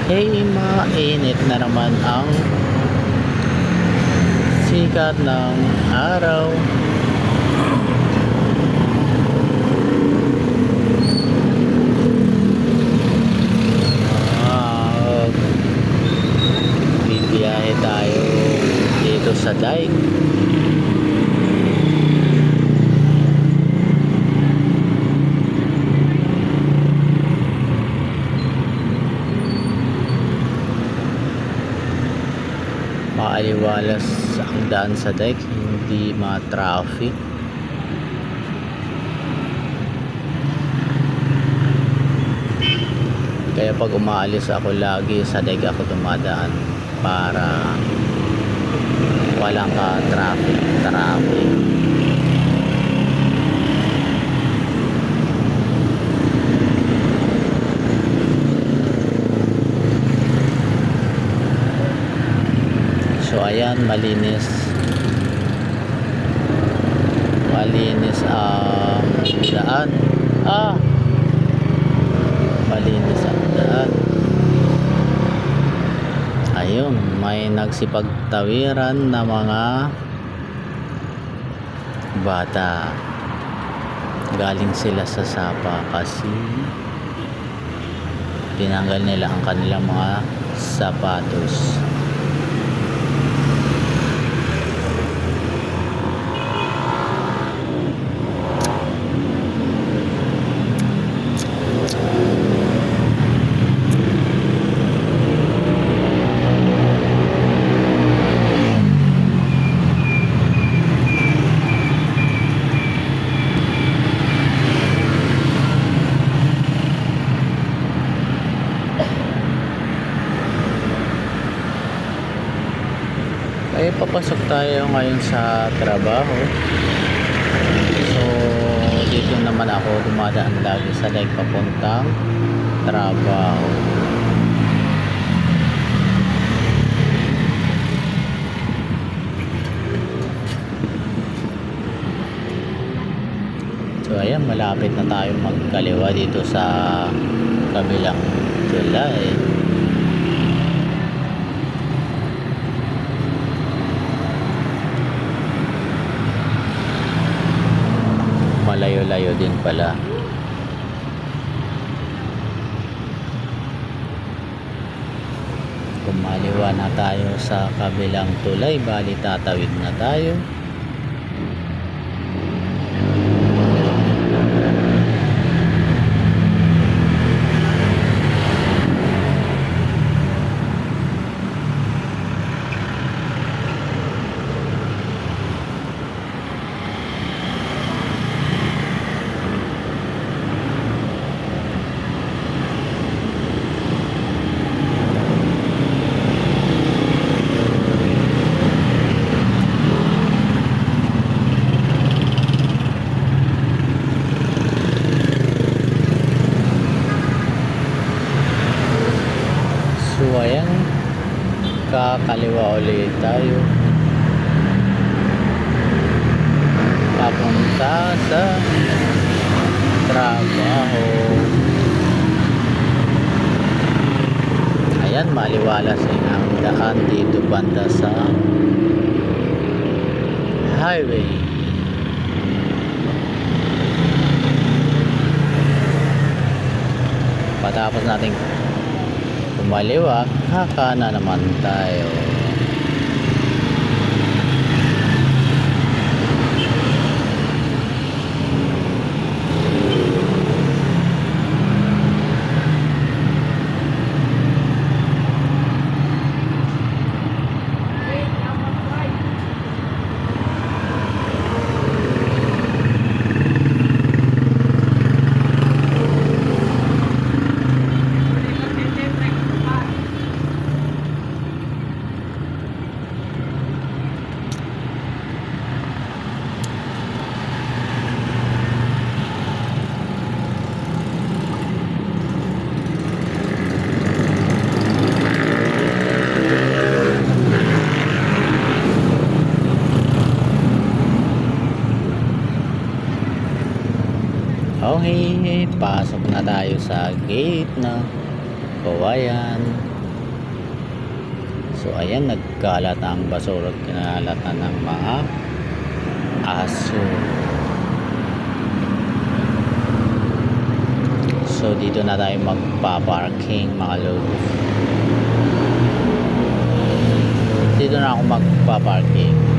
Mainit na naman ang sikat ng araw. Bibiyahe tayo dito sa Daig. Maaliwalas ang daan sa Daig, hindi ma-traffic. Kaya pag umaalis ako, lagi sa Daig ako dumadaan para walang ka-traffic. So ayan, malinis ang daan. Malinis ang daan. Ayun, may nagsipagtawiran na mga bata. Galing sila sa Sapa kasi tinanggal nila ang kanilang mga sapatos. Ay, papasok tayo ngayon sa trabaho. So, dito naman ako dumadaan lagi sa Daig papuntang trabaho. So, ayan, malapit na tayo magkaliwa dito sa kabilang tulay. Malayo-layo din pala. Kumaliwa na tayo sa kabilang tulay, bali tatawid na tayo. So ayan, kakaliwa ulit tayo papunta sa trabaho. Ayan, maliwalas ang daan dito banda sa highway. Patapos natin kumaliwa, kakana naman tayo. Okay, pasok na tayo sa gate ng Kawayan. So ayan, nagkalat ang basura at kinalatan ng mga aso. So dito na tayo magpa-parking mga lods. Dito na ako magpa-parking.